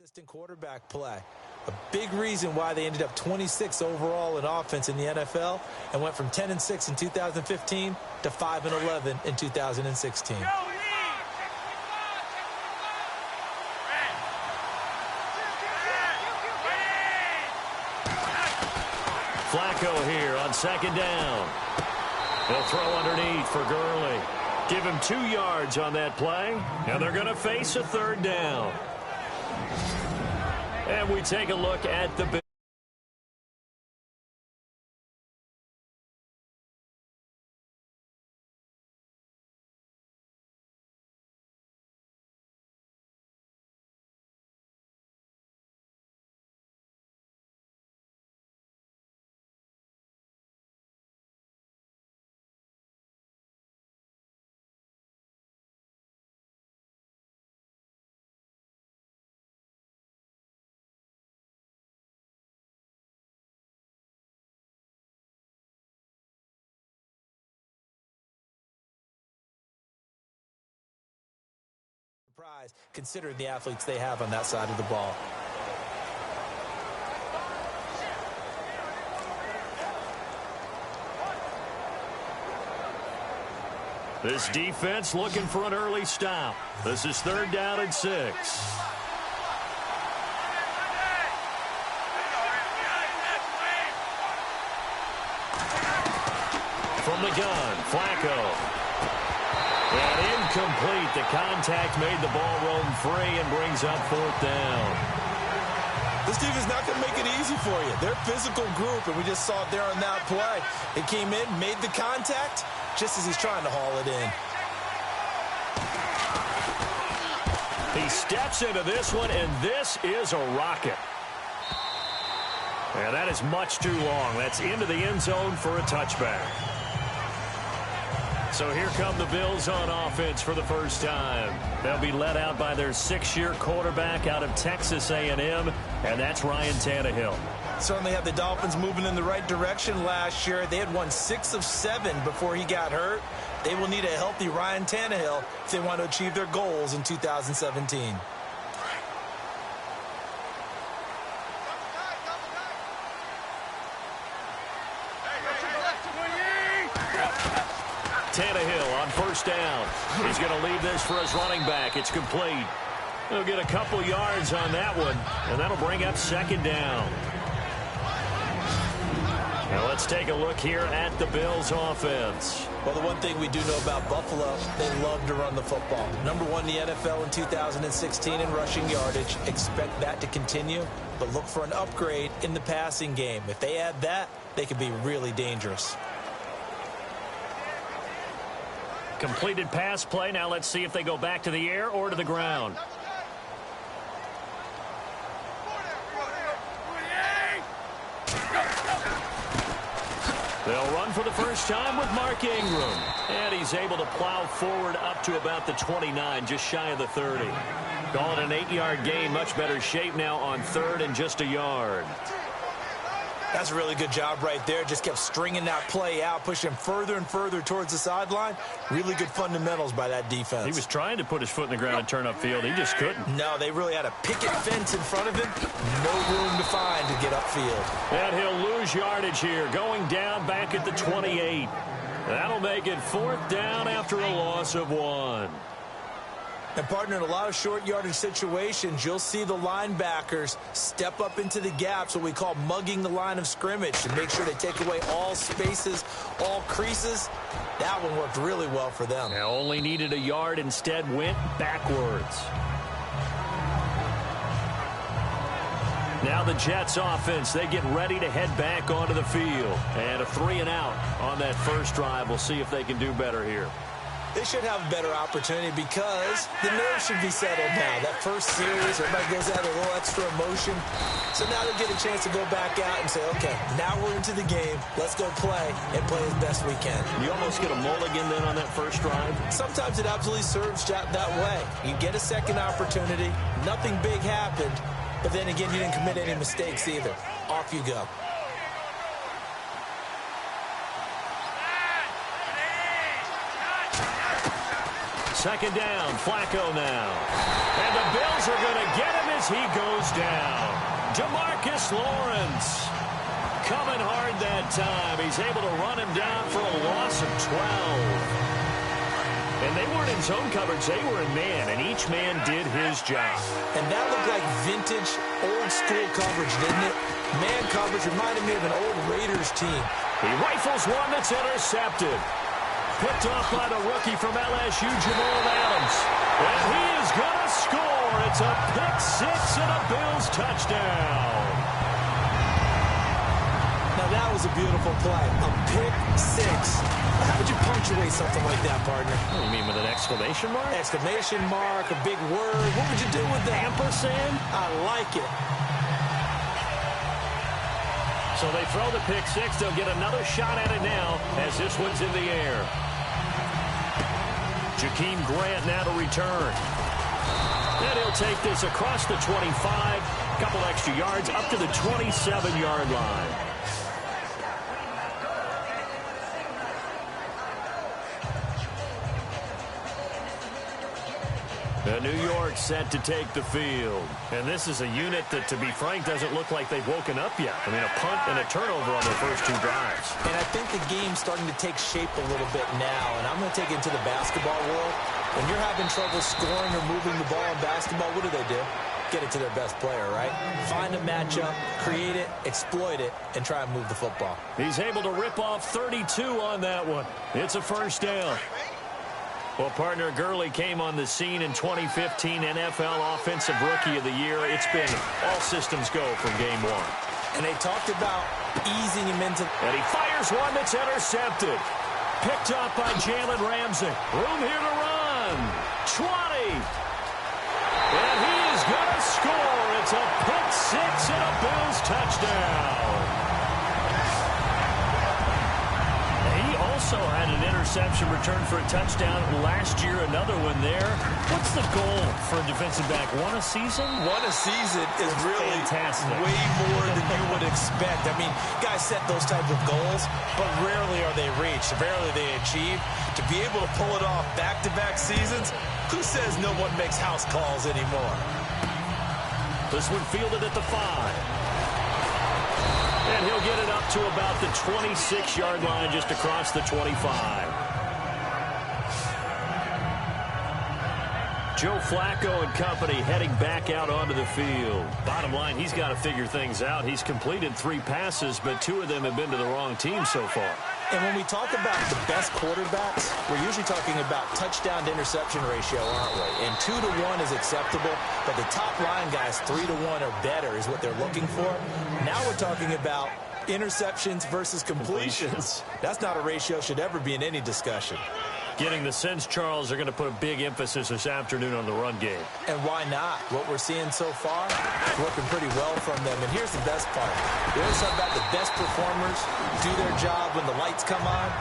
Consistent quarterback play. A big reason why they ended up 26 overall in offense in the NFL and went from 10-6 in 2015 to 5-11 in 2016. Flacco here on second down. He'll throw underneath for Gurley. Give him 2 yards on that play, and they're going to face a third down. And we take a look at the surprise, considering the athletes they have on that side of the ball. This defense looking for an early stop. This is third down and 6. From the gun, Flacco. And incomplete. The contact made the ball roam free and brings up fourth down. This defense is not going to make it easy for you. They're a physical group, and we just saw it there on that play. It came in, made the contact, just as he's trying to haul it in. He steps into this one, and this is a rocket. And that is much too long. That's into the end zone for a touchback. So here come the Bills on offense for the first time. They'll be led out by their 6-year quarterback out of Texas A&M, and that's Ryan Tannehill. Certainly have the Dolphins moving in the right direction last year. They had won 6 of 7 before he got hurt. They will need a healthy Ryan Tannehill if they want to achieve their goals in 2017. Tannehill on first down. He's going to leave this for his running back. It's complete. He'll get a couple yards on that one, and that'll bring up second down. Now let's take a look here at the Bills' offense. Well, the one thing we do know about Buffalo, they love to run the football. Number 1 in the NFL in 2016 in rushing yardage. Expect that to continue, but look for an upgrade in the passing game. If they add that, they could be really dangerous. Completed pass play. Now let's see if they go back to the air or to the ground. They'll run for the first time with Mark Ingram. And he's able to plow forward up to about the 29, just shy of the 30. Call it an 8-yard gain, much better shape now on third and just a yard. That's a really good job right there. Just kept stringing that play out, pushing him further and further towards the sideline. Really good fundamentals by that defense. He was trying to put his foot in the ground and turn upfield. He just couldn't. No, they really had a picket fence in front of him. No room to find to get upfield. And he'll lose yardage here, going down back at the 28. That'll make it fourth down after a loss of 1. And, partner, in a lot of short yardage situations, you'll see the linebackers step up into the gaps, what we call mugging the line of scrimmage, to make sure they take away all spaces, all creases. That one worked really well for them. Now only needed a yard, instead went backwards. Now the Jets offense, they get ready to head back onto the field. And a 3-and-out on that first drive. We'll see if they can do better here. They should have a better opportunity because the nerves should be settled now. That first series, everybody goes out with a little extra emotion. So now they'll get a chance to go back out and say, okay, now we're into the game. Let's go play and play as best we can. You almost get a mulligan then on that first drive? Sometimes it absolutely serves that way. You get a second opportunity. Nothing big happened. But then again, you didn't commit any mistakes either. Off you go. Second down, Flacco now. And the Bills are going to get him as as he goes down. Demarcus Lawrence coming hard that time. He's able to run him down for a loss of 12. And they weren't in zone coverage. They were in man, and each man did his job. And that looked like vintage, old-school coverage, didn't it? Man coverage reminded me of an old Raiders team. He rifles one that's intercepted. Picked off by the rookie from LSU, Jamal Adams. And he is going to score. It's a pick six and a Bills touchdown. Now, that was a beautiful play. A pick six. How would you punctuate something like that, partner? What do you mean, with an exclamation mark? Exclamation mark, a big word. What would you do with that? Ampersand? I like it. So they throw the pick six. They'll get another shot at it now as this one's in the air. Jakeem Grant now to return. And he'll take this across the 25. Couple extra yards up to the 27-yard line. New York set to take the field. And this is a unit that, to be frank, doesn't look like they've woken up yet. I mean, a punt and a turnover on their first two drives. And I think the game's starting to take shape a little bit now. And I'm going to take it into the basketball world. When you're having trouble scoring or moving the ball in basketball, what do? Get it to their best player, right? Find a matchup, create it, exploit it, and try and move the football. He's able to rip off 32 on that one. It's a first down. Well, partner, Gurley came on the scene in 2015 NFL Offensive Rookie of the Year. It's been all systems go from game one. And they talked about easing him into... And he fires one that's intercepted. Picked up by Jalen Ramsey. Room here to run. 20. And he is going to score. It's a pick six and a Bills touchdown. Also had an interception return for a touchdown last year, another one there. What's the goal for a defensive back? One a season? One a season is really fantastic. Way more than you would expect. I mean, guys set those type of goals, but rarely are they reached. Rarely they achieve. To be able to pull it off back-to-back seasons, who says no one makes house calls anymore? This one fielded at the 5. And he'll get it up to about the 26-yard line, just across the 25. Joe Flacco and company heading back out onto the field. Bottom line, he's got to figure things out. He's completed 3 passes, but 2 of them have been to the wrong team so far. And when we talk about the best quarterbacks, we're usually talking about touchdown to interception ratio, aren't we? And 2 to 1 is acceptable, but the top line guys, 3 to 1 or better is what they're looking for. Now we're talking about interceptions versus completions. That's not a ratio should ever be in any discussion. Getting the sense, Charles, they're going to put a big emphasis this afternoon on the run game. And why not? What we're seeing so far is working pretty well from them. And here's the best part. We always talk about the best performers do their job when the lights come on.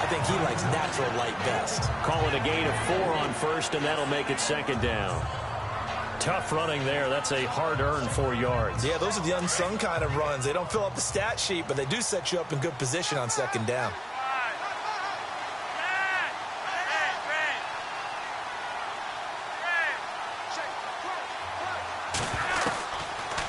I think he likes natural light best. Call it a gain of 4 on first, and that'll make it second down. Tough running there. That's a hard-earned 4 yards. Yeah, those are the unsung kind of runs. They don't fill up the stat sheet, but they do set you up in good position on second down.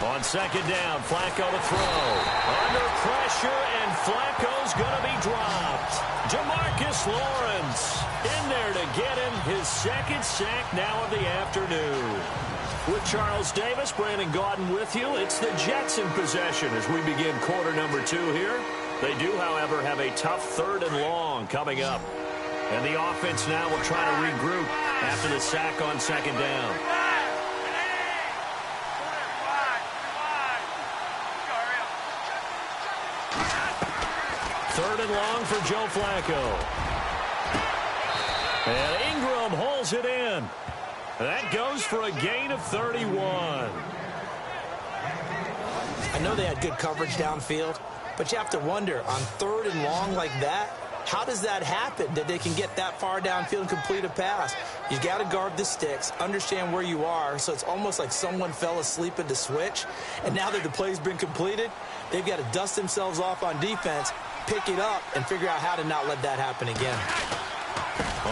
On second down, Flacco to throw. Under pressure, and Flacco's going to be dropped. Demarcus Lawrence in there to get him his second sack now of the afternoon. With Charles Davis, Brandon Gaudin with you. It's the Jets in possession as we begin quarter number 2 here. They do, however, have a tough 3rd and long coming up. And the offense now will try to regroup after the sack on second down. 3rd and long for Joe Flacco. And Ingram holds it in. That goes for a gain of 31. I know they had good coverage downfield, but you have to wonder, on 3rd and long like that, how does that happen that they can get that far downfield and complete a pass? You got to guard the sticks, understand where you are, so it's almost like someone fell asleep at the switch, and now that the play's been completed, they've got to dust themselves off on defense, pick it up, and figure out how to not let that happen again.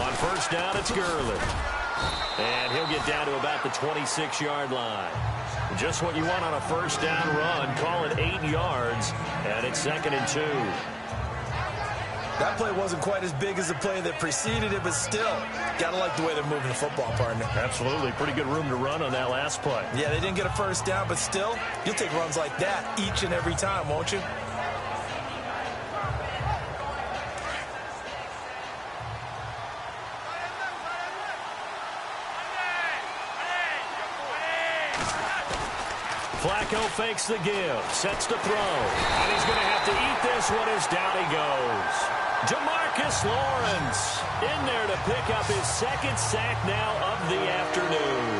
On first down, it's Gurley. And he'll get down to about the 26-yard line. Just what you want on a first down run. Call it 8 yards, and it's 2nd and 2. That play wasn't quite as big as the play that preceded it, but still, got to like the way they're moving the football, partner. Absolutely. Pretty good room to run on that last play. Yeah, they didn't get a first down, but still, you'll take runs like that each and every time, won't you? Flacco fakes the give, sets to throw, and he's going to have to eat this one as down he goes. Jamarcus Lawrence in there to pick up his 2nd sack now of the afternoon.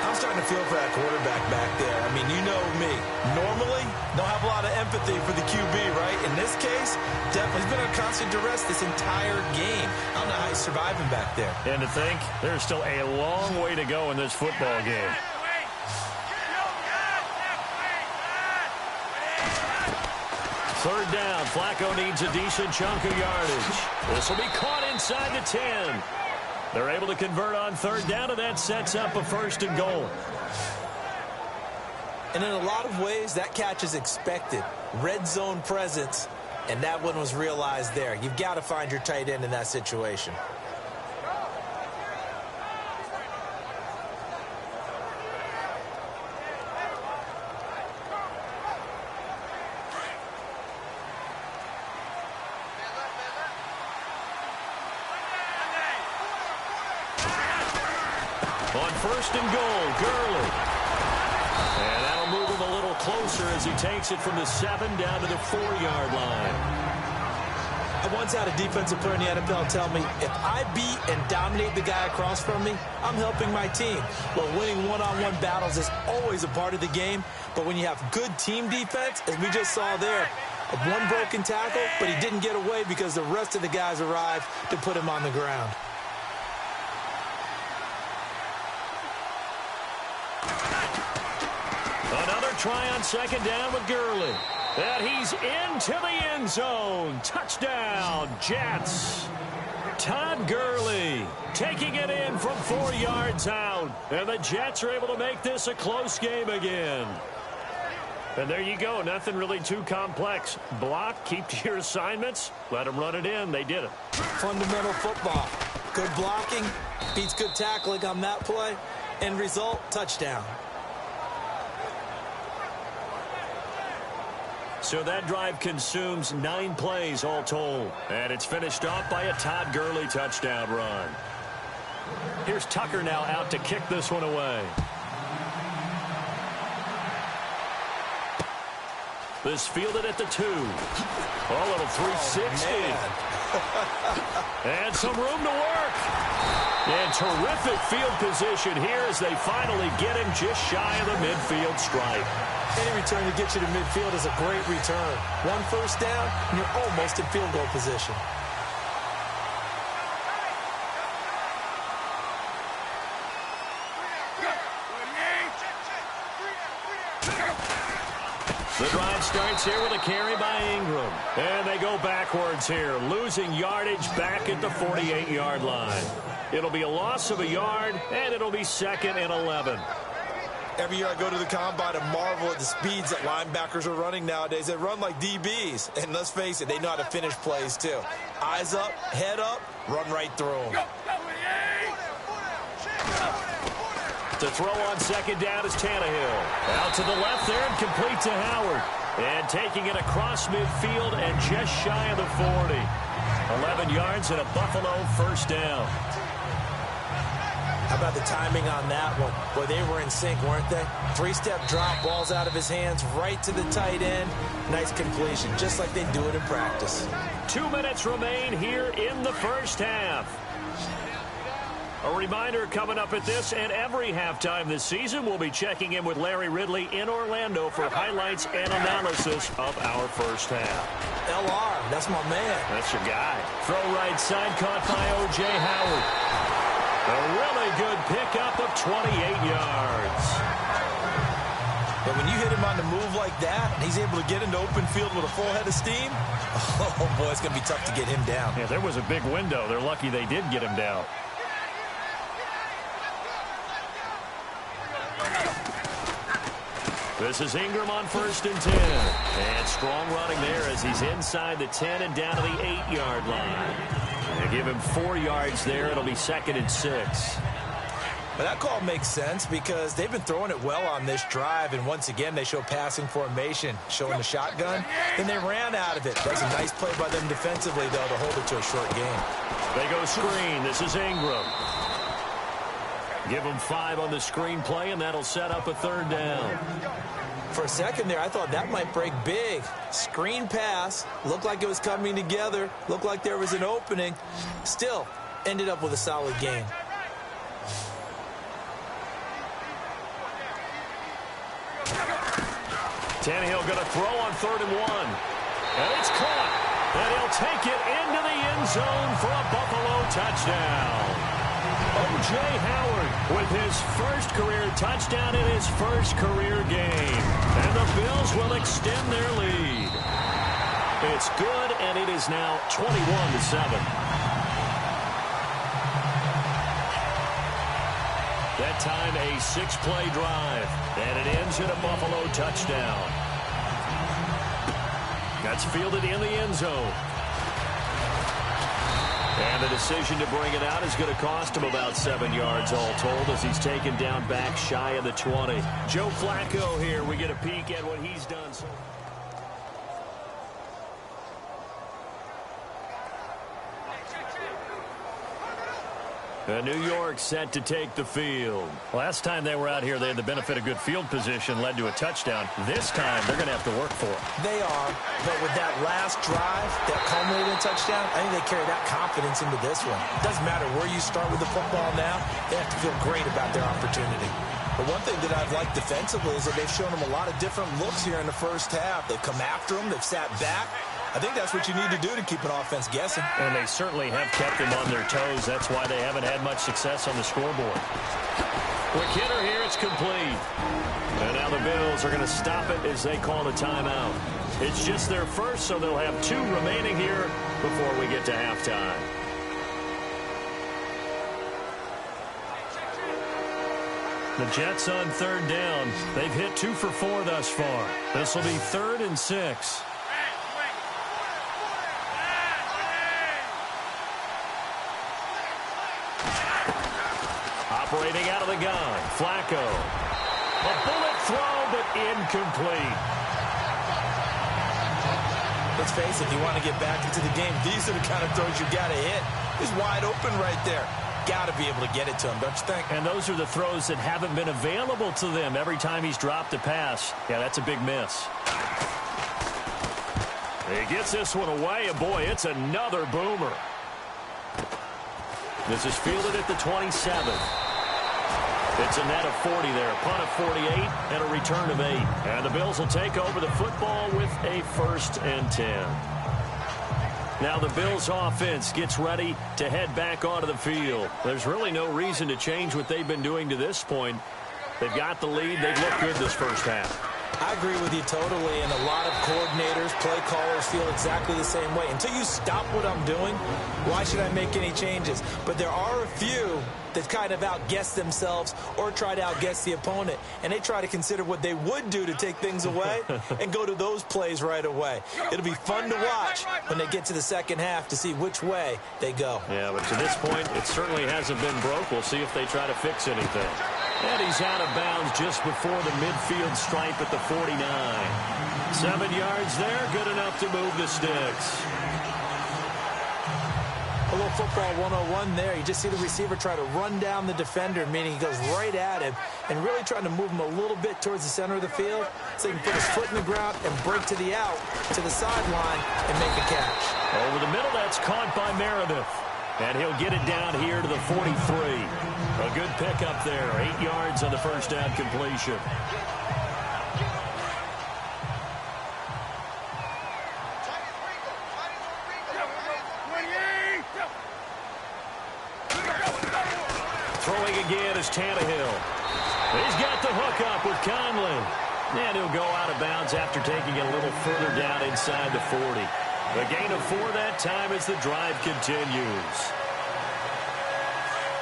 I'm starting to feel for that quarterback back there. I mean, you know me. Normally, don't have a lot of empathy for the QB, right? In this case, definitely he's been on constant duress this entire game. I don't know how he's surviving back there. And to think, there's still a long way to go in this football game. Third down, Flacco needs a decent chunk of yardage. This will be caught inside the 10. They're able to convert on third down, and that sets up a 1st and goal. And in a lot of ways, that catch is expected. Red zone presence, and that one was realized there. You've got to find your tight end in that situation. On 1st and goal, Gurley. And that'll move him a little closer as he takes it from the 7 down to the 4-yard line. I once had a defensive player in the NFL tell me, if I beat and dominate the guy across from me, I'm helping my team. Well, winning one-on-one battles is always a part of the game, but when you have good team defense, as we just saw there, one broken tackle, but he didn't get away because the rest of the guys arrived to put him on the ground. Another try on 2nd down with Gurley. And he's into the end zone. Touchdown, Jets. Todd Gurley taking it in from 4 yards out. And the Jets are able to make this a close game again. And there you go. Nothing really too complex. Block, keep to your assignments, let them run it in. They did it. Fundamental football. Good blocking beats good tackling on that play. End result, touchdown. So that drive consumes 9 plays all told. And it's finished off by a Todd Gurley touchdown run. Here's Tucker now out to kick this one away. This fielded at the 2. A little 360. And some room to work. And terrific field position here as they finally get him just shy of the midfield stripe. Any return to get you to midfield is a great return. 1 first down, and you're almost in field goal position. The drive starts here with a carry by Ingram. And they go backwards here, losing yardage back at the 48-yard line. It'll be a loss of a yard, and it'll be 2nd and 11. Every year I go to the combine and marvel at the speeds that linebackers are running nowadays. They run like DBs. And let's face it, they know how to finish plays too. Eyes up, head up, run right through them. To throw on 2nd down is Tannehill. Out to the left there and complete to Howard. And taking it across midfield and just shy of the 40. 11 yards and a Buffalo 1st down. How about the timing on that one? Boy, they were in sync, weren't they? 3-step drop, balls out of his hands, right to the tight end. Nice completion, just like they do it in practice. 2 minutes remain here in the first half. A reminder coming up at this and every halftime this season, we'll be checking in with Larry Ridley in Orlando for highlights and analysis of our first half. LR, that's my man. That's your guy. Throw right side caught by O.J. Howard. A really good pickup of 28 yards. But when you hit him on the move like that, and he's able to get into open field with a full head of steam, oh boy, it's going to be tough to get him down. Yeah, there was a big window. They're lucky they did get him down. This is Ingram on 1st and 10. And strong running there as he's inside the 10 and down to the 8-yard line. They give him 4 yards there. It'll be 2nd and 6. But that call makes sense because they've been throwing it well on this drive, and once again they show passing formation, showing the shotgun. Then they ran out of it. That's a nice play by them defensively, though, to hold it to a short game. They go screen. This is Ingram. Give them 5 on the screen play, and that'll set up a 3rd down. For a second there, I thought that might break big. Screen pass. Looked like it was coming together. Looked like there was an opening. Still, ended up with a solid game. Tannehill going to throw on 3rd and 1. And it's caught. And he'll take it into the end zone for a Buffalo touchdown. O.J. Howard with his first career touchdown in his first career game. And the Bills will extend their lead. It's good, and it is now 21-7. That time a 6-play drive, and it ends in a Buffalo touchdown. That's fielded in the end zone. And the decision to bring it out is going to cost him about 7 yards all told as he's taken down back shy of the 20. Joe Flacco here. We get a peek at what he's done so far. New York set to take the field. Last time they were out here, they had the benefit of good field position, led to a touchdown. This time, they're going to have to work for it. They are, but with that last drive, that culminated in a touchdown, I think they carry that confidence into this one. It doesn't matter where you start with the football now. They have to feel great about their opportunity. But one thing that I've liked defensively is that they've shown them a lot of different looks here in the first half. They've come after them. They've sat back. I think that's what you need to do to keep an offense guessing. And they certainly have kept them on their toes. That's why they haven't had much success on the scoreboard. Quick hitter here. It's complete. And now the Bills are going to stop it as they call a timeout. It's just their first, so they'll have 2 remaining here before we get to halftime. The Jets on 3rd down. They've hit 2 for 4 thus far. This will be 3rd and 6. Operating out of the gun, Flacco. A bullet throw, but incomplete. Let's face it, if you want to get back into the game, these are the kind of throws you got to hit. He's wide open right there. Got to be able to get it to him, don't you think? And those are the throws that haven't been available to them every time he's dropped a pass. Yeah, that's a big miss. He gets this one away, and boy, it's another boomer. This is fielded at the 27th. It's a net of 40 there, a punt of 48, and a return of 8. And the Bills will take over the football with a 1st and 10. Now the Bills offense gets ready to head back onto the field. There's really no reason to change what they've been doing to this point. They've got the lead. They've looked good this first half. I agree with you totally, and a lot of coordinators, play callers feel exactly the same way. Until you stop what I'm doing, why should I make any changes? But there are a few that kind of outguess themselves or try to outguess the opponent, and they try to consider what they would do to take things away and go to those plays right away. It'll be fun to watch when they get to the second half to see which way they go. Yeah, but to this point, it certainly hasn't been broke. We'll see if they try to fix anything. And he's out of bounds just before the midfield stripe at the 49. 7 yards there, good enough to move the sticks. A little football 101 there. You just see the receiver try to run down the defender, meaning he goes right at him and really trying to move him a little bit towards the center of the field so he can put his foot in the ground and break to the out, to the sideline, and make a catch. Over the middle, that's caught by Meredith. And he'll get it down here to the 43. A good pickup there. 8 yards on the first down completion. Throwing again is Tannehill. He's got the hook up with Conley. And he'll go out of bounds after taking it a little further down inside the 40. A gain of 4 that time as the drive continues.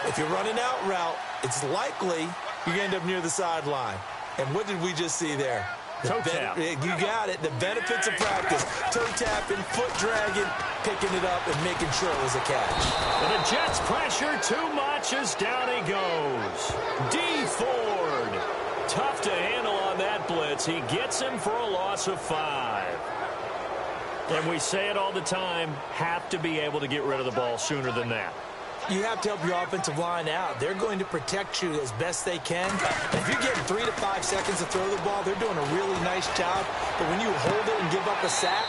If you're running out route, it's likely you're going to end up near the sideline. And what did we just see there? Toe tap. You got it. The benefits of practice. Toe tapping, foot dragging, picking it up, and making sure it was a catch. And the Jets pressure too much as down he goes. D. Ford. Tough to handle on that blitz. He gets him for a loss of 5. And we say it all the time, have to be able to get rid of the ball sooner than that. You have to help your offensive line out. They're going to protect you as best they can. If you're getting 3 to 5 seconds to throw the ball, they're doing a really nice job. But when you hold it and give up a sack,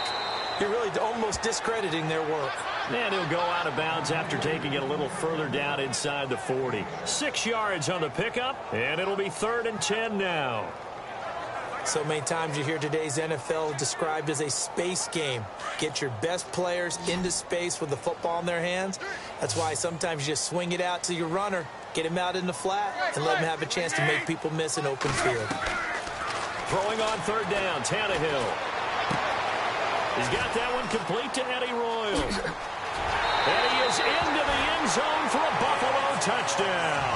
you're really almost discrediting their work. And he'll go out of bounds after taking it a little further down inside the 40. 6 yards on the pickup, and it'll be 3rd and 10 now. So many times you hear today's NFL described as a space game. Get your best players into space with the football in their hands. That's why sometimes you just swing it out to your runner, get him out in the flat, and let him have a chance to make people miss an open field. Throwing on 3rd down, Tannehill. He's got that one complete to Eddie Royal. And he is into the end zone for a Buffalo touchdown.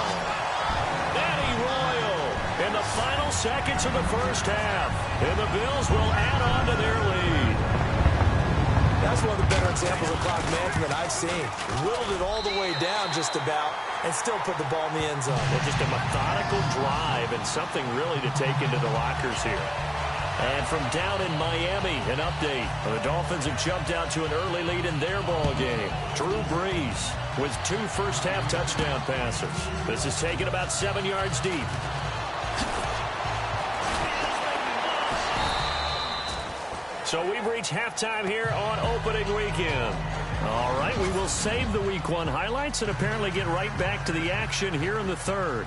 Eddie Royal in the final seconds of the first half. And the Bills will add on to their lead. That's one of the better examples of clock management I've seen. Whittled it all the way down just about and still put the ball in the end zone. Well, just a methodical drive and something really to take into the lockers here. And from down in Miami, an update. The Dolphins have jumped out to an early lead in their ball game. Drew Brees with 2 first-half touchdown passes. This is taken about 7 yards deep. So we've reached halftime here on opening weekend. All right, we will save the Week 1 highlights and apparently get right back to the action here in the 3rd.